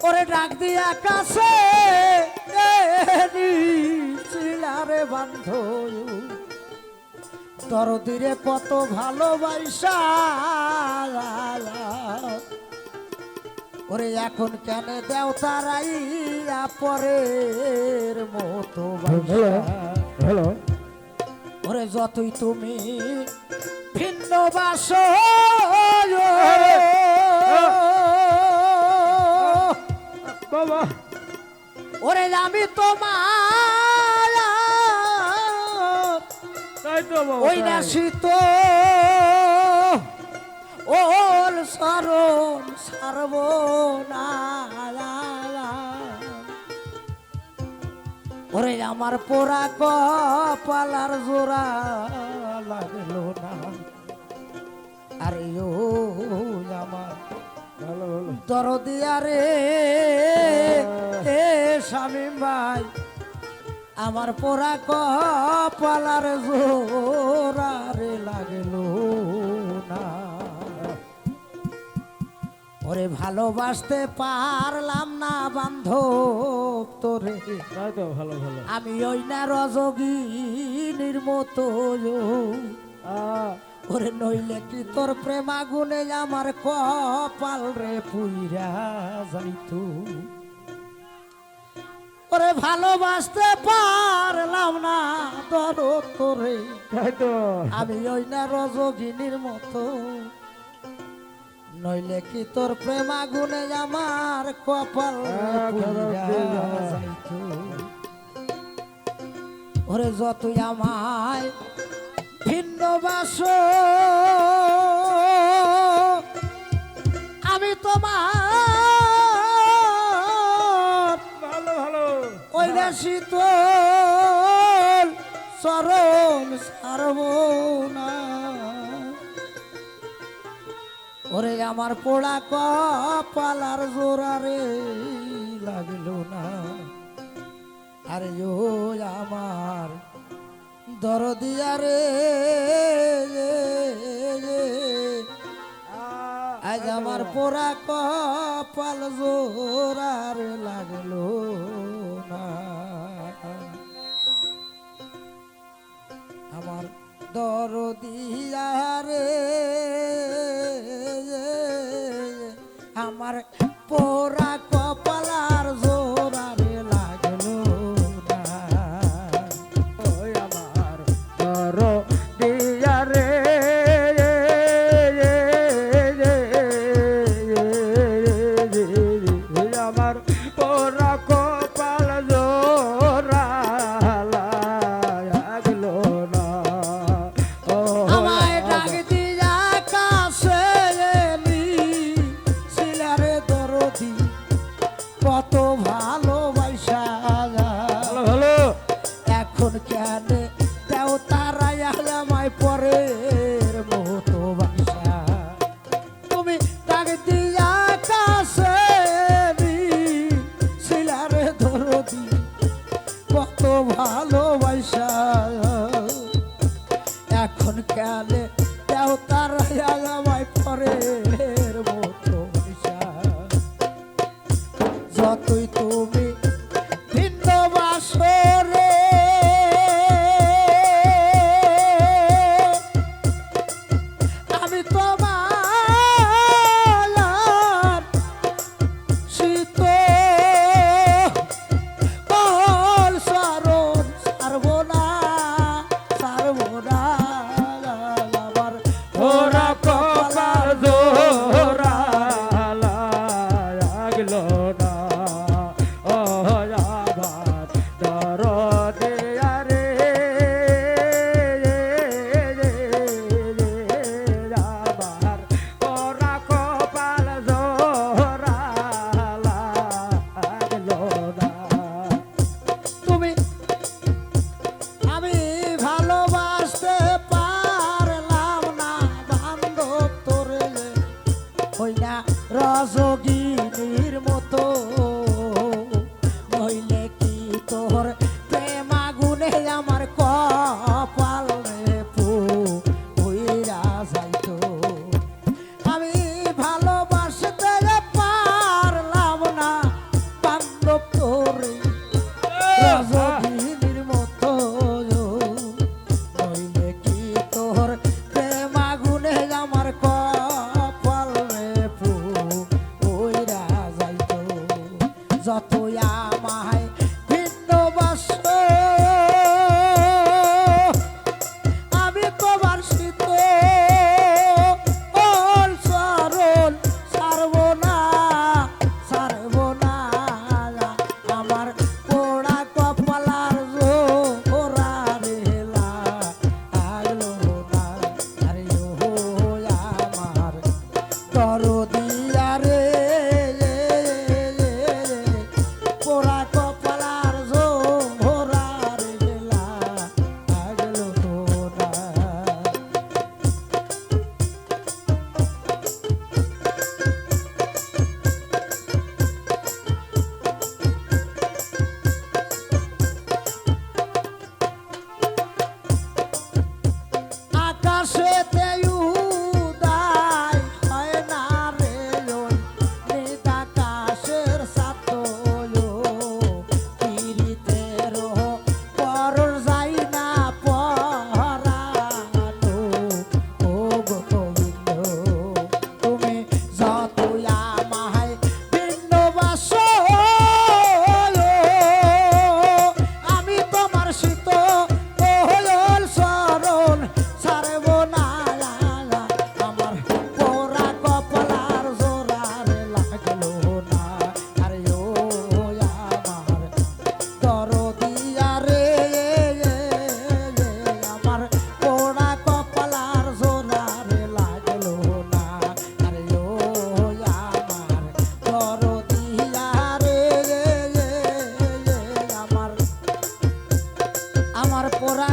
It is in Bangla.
ওরে ডাক দিয়া কাছে রে বান্ধ দরদিরে কত ভালোবাসা ওরে এখন কেন দেও তারাইয়া পরের মতো হ্যালো ওরে যতই তুমি ভিন্ন বাস বাবা ওরে আমি তোমার তাই তো বাবা ওই না শীত ওর সরণ সারব না ওরে আমার পোড়া কপালার জোড়া লাগলো না আরে ও আমার ভালো ভালো দরদিয়া রে এ স্বামী ভাই আমার পোড়া কপালার জোড়া রে লাগলো না ওরে ভালোবাসতে পারলাম না বান্ধব তোরে তাই তো ভালো ভালো আমি ওই না রজগীর মতো ওরে নইলে কি তোর প্রেম আগুনে আমার কপাল রে পুইরা যাইতো ওরে ভালোবাসতে পারলাম না দরদ তোরে তাই তো আমি ওই না রজগিনীর মতো নইলে কি তোর প্রেম আগুনে আমার কপাল রে পুইরা যাইতো ওরে যতই আমায় ভিন্ন বাস আমি তোমার ভালো ভালো ওই না শীতল চরণ সারব না ওরে আমার পোড়া কপালার জোড়া রে লাগলো না আরে ও আমার দরদিয়া রে আজ আমার পোড়া কপাল জোড়ার লাগলো না আমার দরদিয়া রে আমার পোড়া কপালার জোড়ারে লাগলো না ওই আমার ধরো দিয়া রে আমার পোড়া কপাল জোড়া লাগলো না ও আমায় ডাক দিয়া কাছে এলি ছিলারে দরদি কত ভালোবাসা ভালো ভালো এখন কেন দেও তারাই আমায় পরের মতো বাসা তুমি ডাক দিয়া কাছে এলি ছিলারে দরদি কত ভালোবাসা এখন কেন দেও তারাই আমায় পরের মতো বাসা যতই তুমি ভিন্ন বাসরে আমি তোমার শীত কল সারণ সারব না আমার ওরা কপাল জোড়া লাগলো না ও আবার দরদিয়া রে আবার ওরা কপাল জোড়া লাগলো না তুমি আমি ভালোবাসতে পারলাম না বান্ধব তোরে হই না রজগিনীর মতো নইলে কি তোর প্রেম আগুনে আমার কপাল রে পুইরা যাইতো আমি দরদিয়া রে পোড়া কপালার জোহরার গেলা আগলো না। আকাশেতে উদয় হয় না রে ওই নিদ আকাশের সাতলো পিরিতের পরর যাই না পরানো ও গোবিন্দ তুমি যতই আমায় বিন্দবাসো আমি তোমার শীত ওহল শরণ ছাড়ব না। আমার পোড়া কপালার জোরার লাগলো না। আরে ও আমার দরদিয়া রে আমার পোড়া কপালার জোরার লাগলো না। আরে ও আমার দরদিয়া রে আমার পোড়া